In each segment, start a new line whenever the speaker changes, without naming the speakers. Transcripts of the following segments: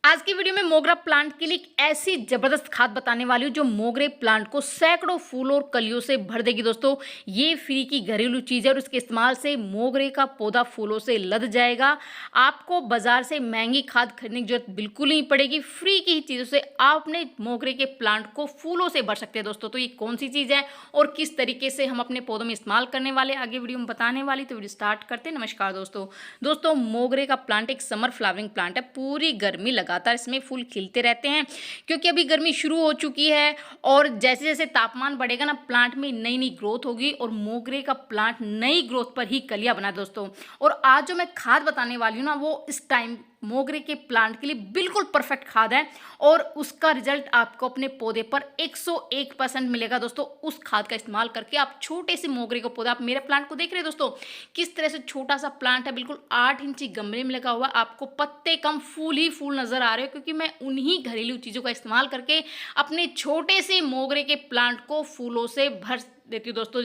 आज की वीडियो में मोगरा प्लांट के लिए एक ऐसी जबरदस्त खाद बताने वाली हूँ जो मोगरे प्लांट को सैकड़ों फूल और कलियों से भर देगी। दोस्तों, ये फ्री की घरेलू चीज़ है और इसके इस्तेमाल से मोगरे का पौधा फूलों से लद जाएगा। आपको बाजार से महंगी खाद खरीदने की जरूरत बिल्कुल नहीं पड़ेगी। फ्री की चीज़ों से आप अपने मोगरे के प्लांट को फूलों से भर सकते हैं। दोस्तों, तो ये कौन सी चीज़ है और किस तरीके से हम अपने पौधों में इस्तेमाल करने वाले आगे वीडियो में बताने वाली, तो वीडियो स्टार्ट करते हैं। नमस्कार दोस्तों, मोगरे का प्लांट एक समर फ्लावरिंग प्लांट है। पूरी गर्मी लगातार इसमें फूल खिलते रहते हैं क्योंकि अभी गर्मी शुरू हो चुकी है और जैसे जैसे तापमान बढ़ेगा ना, प्लांट में नई नई ग्रोथ होगी और मोगरे का प्लांट नई ग्रोथ पर ही कलियां बना दोस्तों। और आज जो मैं खाद बताने वाली हूँ ना, वो इस टाइम मोगरे के प्लांट के लिए बिल्कुल परफेक्ट खाद है और उसका रिजल्ट आपको अपने पौधे पर 101% मिलेगा। दोस्तों, उस खाद का इस्तेमाल करके आप छोटे से मोगरे का पौधा, आप मेरे प्लांट को देख रहे हैं दोस्तों, किस तरह से छोटा सा प्लांट है, बिल्कुल 8 इंची गमले में लगा हुआ। आपको पत्ते कम, फूल ही फूल नजर आ रहे हो क्योंकि मैं उन्हीं घरेलू चीज़ों का इस्तेमाल करके अपने छोटे से मोगरे के प्लांट को फूलों से भर देती हूँ दोस्तों।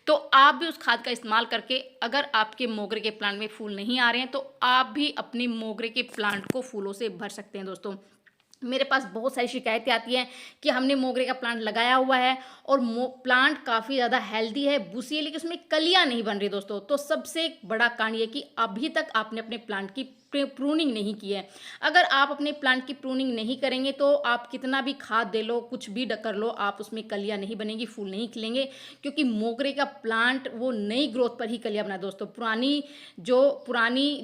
तो आप भी उस खाद का इस्तेमाल करके, अगर आपके मोगरे के प्लांट में फूल नहीं आ रहे हैं तो आप भी अपनी मोगरे के प्लांट को फूलों से भर सकते हैं। दोस्तों, मेरे पास बहुत सारी शिकायतें आती हैं कि हमने मोगरे का प्लांट लगाया हुआ है और प्लांट काफ़ी ज़्यादा हेल्दी है, बुशी है, लेकिन उसमें कलियां नहीं बन रही। दोस्तों, तो सबसे बड़ा कारण ये कि अभी तक आपने अपने प्लांट की प्रूनिंग नहीं की है। अगर आप अपने प्लांट की प्रूनिंग नहीं करेंगे तो आप कितना भी खाद दे लो, कुछ भी कर लो, आप उसमें कलियां नहीं बनेंगी, फूल नहीं खिलेंगे क्योंकि मोगरे का प्लांट वो नई ग्रोथ पर ही कलियां बना। दोस्तों, पुरानी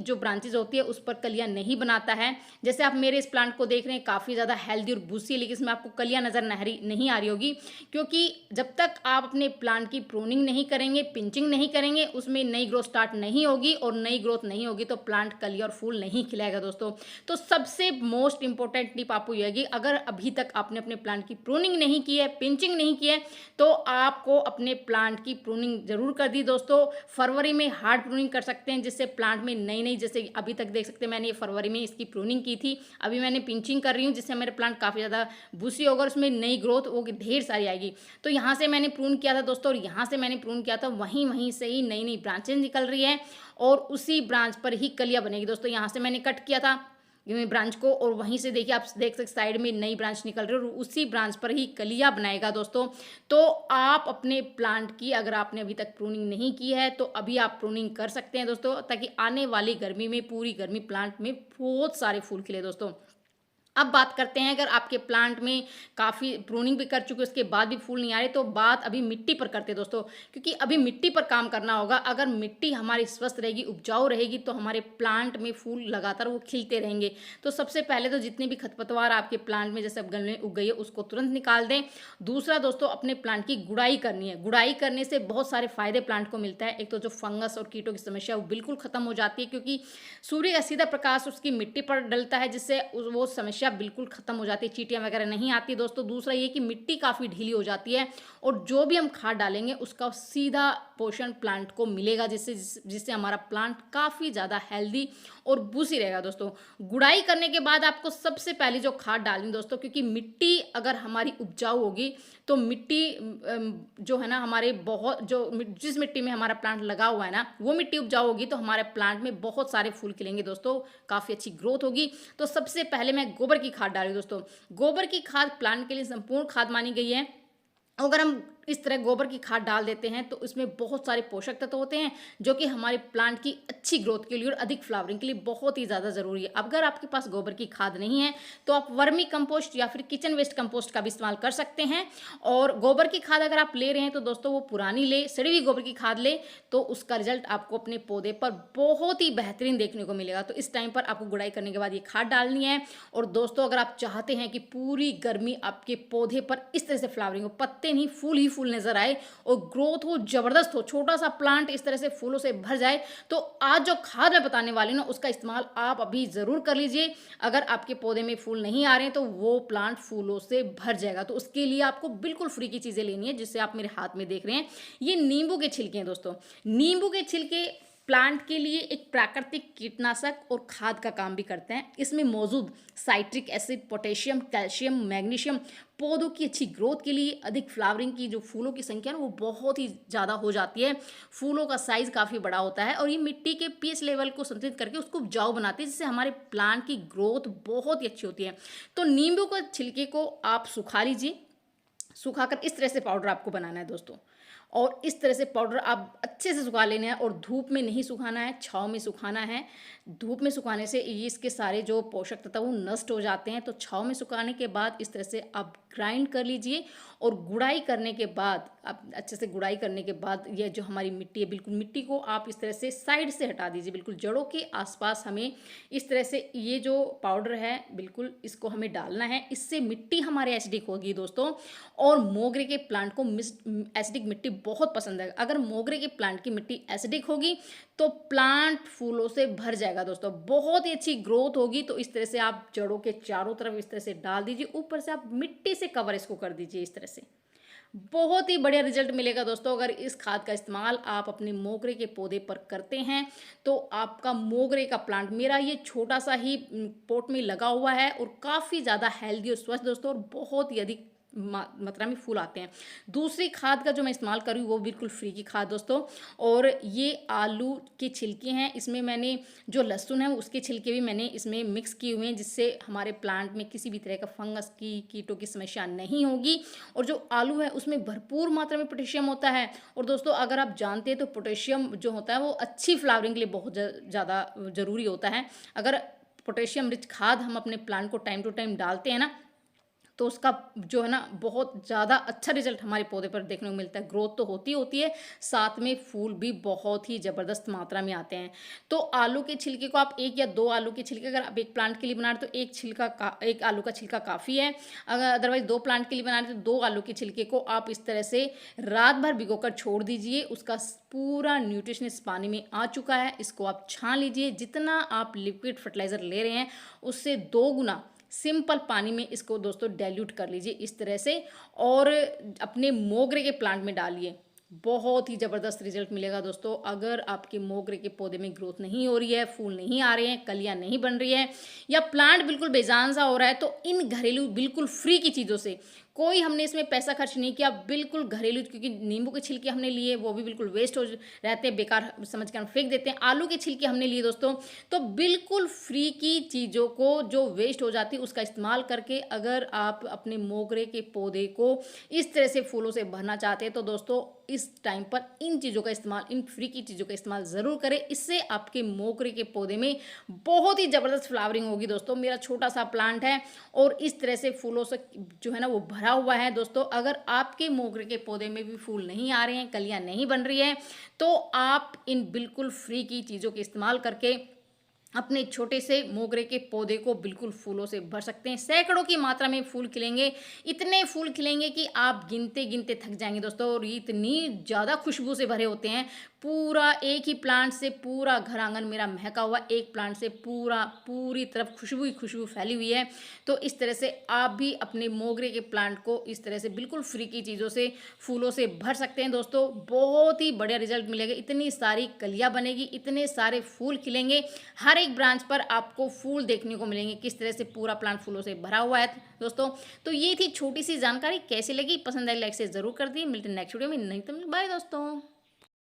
जो ब्रांचेज होती है उस पर कलियां नहीं बनाता है। जैसे आप मेरे इस प्लांट को देख रहे हैं, काफ़ी ज़्यादा हेल्दी और बुशी है, लेकिन इसमें आपको कलियां नज़र नहीं आ रही होगी क्योंकि जब तक आप अपने प्लांट की प्रूनिंग नहीं करेंगे, पिंचिंग नहीं करेंगे, उसमें नई ग्रोथ स्टार्ट नहीं होगी और नई ग्रोथ नहीं होगी तो प्लांट कलियां और फूल नहीं खिलाएगा। दोस्तों, तो सबसे मोस्ट इंपॉर्टेंट टिप आपको यह है कि अगर अभी तक आपने अपने प्लांट की प्रूनिंग नहीं की है, पिंचिंग नहीं की है, तो आपको अपने प्लांट की प्रूनिंग जरूर कर दी। दोस्तों, फरवरी में हार्ड प्रूनिंग कर सकते हैं जिससे प्लांट में नई नई, जैसे अभी तक देख सकते हैं मैंने ये फरवरी में इसकी प्रूनिंग की थी, अभी मैंने पिंचिंग कर रही हूँ जिससे मेरे प्लांट काफ़ी ज़्यादा बुशी होगा, उसमें नई ग्रोथ वो ढेर सारी आएगी। तो यहाँ से मैंने प्रून किया था दोस्तों, और यहाँ से मैंने प्रून किया था, वहीं से ही नई नई ब्रांचेज निकल रही है और उसी ब्रांच पर ही कलियां बनेगी। दोस्तों, यहाँ से मैंने कट किया था ब्रांच को और वहीं से देखिए, आप देख सकते साइड में नई ब्रांच निकल रही है और उसी ब्रांच पर ही कलियां बनाएगा। दोस्तों, तो आप अपने प्लांट की, अगर आपने अभी तक प्रूनिंग नहीं की है तो अभी आप प्रूनिंग कर सकते हैं दोस्तों, ताकि आने वाली गर्मी में, पूरी गर्मी प्लांट में बहुत सारे फूल खिले। दोस्तों, अब बात करते हैं, अगर आपके प्लांट में काफ़ी प्रूनिंग भी कर चुके उसके बाद भी फूल नहीं आ रहे, तो बात अभी मिट्टी पर करते हैं दोस्तों, क्योंकि अभी मिट्टी पर काम करना होगा। अगर मिट्टी हमारी स्वस्थ रहेगी, उपजाऊ रहेगी, तो हमारे प्लांट में फूल लगातार वो खिलते रहेंगे। तो सबसे पहले तो जितने भी खरपतवार आपके प्लांट में जैसे गलने उग गई है उसको तुरंत निकाल दें। दूसरा दोस्तों, अपने प्लांट की गुड़ाई करनी है। गुड़ाई करने से बहुत सारे फायदे प्लांट को मिलता है। एक तो जो फंगस और कीटों की समस्या वो बिल्कुल खत्म हो जाती है क्योंकि सूर्य का सीधा प्रकाश उसकी मिट्टी पर डलता है, जिससे वो समस्या बिल्कुल खत्म हो जाती है, चींटियां वगैरह नहीं आती। दोस्तों, दूसरा ये कि मिट्टी काफ़ी ढीली हो जाती है और जो भी हम खाद डालेंगे उसका सीधा पोषण प्लांट को मिलेगा, जिससे हमारा प्लांट काफ़ी ज़्यादा हेल्दी और बुशी रहेगा। दोस्तों, गुड़ाई करने के बाद आपको सबसे पहले जो खाद डालनी दोस्तों, क्योंकि मिट्टी अगर हमारी उपजाऊ होगी तो मिट्टी जो है ना, हमारे बहुत जिस मिट्टी में हमारा प्लांट लगा हुआ है ना, वो मिट्टी उपजाऊ होगी तो हमारे प्लांट में बहुत सारे फूल खिलेंगे। दोस्तों, काफ़ी अच्छी ग्रोथ होगी। तो सबसे पहले मैं गोबर की खाद डाल रही हूँ। दोस्तों, गोबर की खाद प्लांट के लिए संपूर्ण खाद मानी गई है। अगर हम इस तरह गोबर की खाद डाल देते हैं तो इसमें बहुत सारे पोषक तत्व होते हैं जो कि हमारे प्लांट की अच्छी ग्रोथ के लिए और अधिक फ्लावरिंग के लिए बहुत ही ज़्यादा ज़रूरी है। अगर आपके पास गोबर की खाद नहीं है तो आप वर्मी कंपोस्ट या फिर किचन वेस्ट कंपोस्ट का भी इस्तेमाल कर सकते हैं। और गोबर की खाद अगर आप ले रहे हैं तो दोस्तों वो पुरानी ले, सड़ी हुई गोबर की खाद ले, तो उसका रिजल्ट आपको अपने पौधे पर बहुत ही बेहतरीन देखने को मिलेगा। तो इस टाइम पर आपको गुड़ाई करने के बाद ये खाद डालनी है। और दोस्तों, अगर आप चाहते हैं कि पूरी गर्मी आपके पौधे पर इस तरह से फ्लावरिंग हो, पत्ते नहीं फूल ही फूल नजर आए और ग्रोथ हो, जबरदस्त हो, छोटा सा प्लांट इस तरह से फूलों से भर जाए, तो आज जो खाद मैं बताने वाली हूँ ना, उसका इस्तेमाल आप अभी जरूर कर लीजिए। अगर आपके पौधे में फूल नहीं आ रहे हैं तो वो प्लांट फूलों से भर जाएगा। तो उसके लिए आपको बिल्कुल फ्री की चीजें लेनी है, जिससे आप मेरे हाथ में देख रहे हैं, ये नींबू के छिलके हैं। दोस्तों, नींबू के छिलके प्लांट के लिए एक प्राकृतिक कीटनाशक और खाद का काम भी करते हैं। इसमें मौजूद citric acid, potassium, calcium, magnesium पौधों की अच्छी ग्रोथ के लिए, अधिक फ्लावरिंग की जो फूलों की संख्या है वो बहुत ही ज़्यादा हो जाती है, फूलों का साइज़ काफ़ी बड़ा होता है और ये मिट्टी के पीएच लेवल को संतुलित करके उसको उपजाऊ बनाती है, जिससे हमारे प्लांट की ग्रोथ बहुत ही अच्छी होती है। तो नींबू के छिलके को आप सुखा लीजिए, सुखाकर इस तरह से पाउडर आपको बनाना है दोस्तों। और इस तरह से पाउडर आप अच्छे से सुखा लेना है और धूप में नहीं सुखाना है, छाँव में सुखाना है। धूप में सुखाने से ये इसके सारे जो पोषक तत्व वो नष्ट हो जाते हैं। तो छाँव में सुखाने के बाद इस तरह से आप ग्राइंड कर लीजिए और गुड़ाई करने के बाद, आप अच्छे से गुड़ाई करने के बाद ये जो हमारी मिट्टी है, बिल्कुल मिट्टी को आप इस तरह से साइड से हटा दीजिए। बिल्कुल जड़ों के आसपास हमें इस तरह से ये जो पाउडर है बिल्कुल इसको हमें डालना है। इससे मिट्टी हमारे एसिडिक होगी दोस्तों। और मोगरे के प्लांट को एसिडिक मिट्टी बहुत पसंद है। अगर मोगरे के प्लांट की मिट्टी एसिडिक होगी तो प्लांट फूलों से भर जाएगा दोस्तों, बहुत ही अच्छी ग्रोथ होगी। तो इस तरह से आप जड़ों के चारों तरफ इस तरह से डाल दीजिए, ऊपर से आप मिट्टी से कवर इसको कर दीजिए इस तरह से। बहुत ही बढ़िया रिजल्ट मिलेगा दोस्तों। अगर इस खाद का इस्तेमाल आप अपने मोगरे के पौधे पर करते हैं तो आपका मोगरे का प्लांट, मेरा ये छोटा सा ही पॉट में लगा हुआ है और काफ़ी ज़्यादा हेल्दी और स्वस्थ दोस्तों, और बहुत ही अधिक मात्रा में फूल आते हैं। दूसरी खाद का जो मैं इस्तेमाल कर रही हूँ वो बिल्कुल फ्री की खाद दोस्तों, और ये आलू के छिलके हैं। इसमें मैंने जो लहसुन है उसके छिलके भी मैंने इसमें मिक्स किए हुए हैं, जिससे हमारे प्लांट में किसी भी तरह का फंगस की, कीटों की समस्या नहीं होगी। और जो आलू है उसमें भरपूर मात्रा में पोटेशियम होता है। और दोस्तों अगर आप जानते हैं तो पोटेशियम जो होता है वो अच्छी फ्लावरिंग के लिए बहुत ज़्यादा ज़रूरी होता है। अगर पोटेशियम रिच खाद हम अपने प्लांट को टाइम टू टाइम डालते हैं ना, तो उसका जो है ना बहुत ज़्यादा अच्छा रिजल्ट हमारे पौधे पर देखने को मिलता है। ग्रोथ तो होती है, साथ में फूल भी बहुत ही ज़बरदस्त मात्रा में आते हैं। तो आलू के छिलके को आप 1 या 2 आलू के छिलके, अगर आप एक प्लांट के लिए बना रहे तो एक आलू का छिलका काफ़ी है। अगर अदरवाइज़ 2 प्लांट के लिए बना रहे तो 2 आलू के छिलके को आप इस तरह से रात भर भिगोकर छोड़ दीजिए। उसका पूरा न्यूट्रिशन इस पानी में आ चुका है। इसको आप छान लीजिए। जितना आप लिक्विड फर्टिलाइज़र ले रहे हैं उससे 2 गुना सिंपल पानी में इसको दोस्तों डाइल्यूट कर लीजिए इस तरह से, और अपने मोगरे के प्लांट में डालिए। बहुत ही ज़बरदस्त रिजल्ट मिलेगा दोस्तों। अगर आपके मोगरे के पौधे में ग्रोथ नहीं हो रही है, फूल नहीं आ रहे हैं, कलियां नहीं बन रही है, या प्लांट बिल्कुल बेजान सा हो रहा है, तो इन घरेलू बिल्कुल फ्री की चीज़ों से, कोई हमने इसमें पैसा खर्च नहीं किया, बिल्कुल घरेलू, क्योंकि नींबू के छिलके हमने लिए वो भी बिल्कुल वेस्ट हो रहते हैं, बेकार समझ कर हम फेंक देते हैं। आलू के छिलके हमने लिए दोस्तों, तो बिल्कुल फ्री की चीज़ों को जो वेस्ट हो जाती है उसका इस्तेमाल करके अगर आप अपने मोगरे के पौधे को इस तरह से फूलों से भरना चाहते हैं तो दोस्तों इस टाइम पर इन चीज़ों का इस्तेमाल, इन फ्री की चीज़ों का इस्तेमाल ज़रूर करें। इससे आपके मोगरे के पौधे में बहुत ही ज़बरदस्त फ्लावरिंग होगी दोस्तों। मेरा छोटा सा प्लांट है और इस तरह से फूलों से जो है ना वो भरा हुआ है दोस्तों। अगर आपके मोगरे के पौधे में भी फूल नहीं आ रहे हैं, कलियां नहीं बन रही हैं, तो आप इन बिल्कुल फ्री की चीज़ों के इस्तेमाल करके अपने छोटे से मोगरे के पौधे को बिल्कुल फूलों से भर सकते हैं। सैकड़ों की मात्रा में फूल खिलेंगे, इतने फूल खिलेंगे कि आप गिनते गिनते थक जाएंगे दोस्तों। और ये इतनी ज़्यादा खुशबू से भरे होते हैं। पूरा एक ही प्लांट से पूरा घर आंगन मेरा महका हुआ, एक प्लांट से पूरी तरफ खुशबू ही खुशबू फैली हुई है। तो इस तरह से आप भी अपने मोगरे के प्लांट को इस तरह से बिल्कुल फ्री की चीज़ों से, फूलों से भर सकते हैं दोस्तों। बहुत ही बढ़िया रिजल्ट मिलेगा। इतनी सारी कलियाँ बनेगी, इतने सारे फूल खिलेंगे, हर एक ब्रांच पर आपको फूल देखने को मिलेंगे। किस तरह से पूरा प्लांट फूलों से भरा हुआ है दोस्तों। तो ये थी छोटी सी जानकारी। कैसी लगी, पसंद आई लाइक से ज़रूर कर दी। मिलते हैं नेक्स्ट वीडियो में। नहीं तो बाय दोस्तों।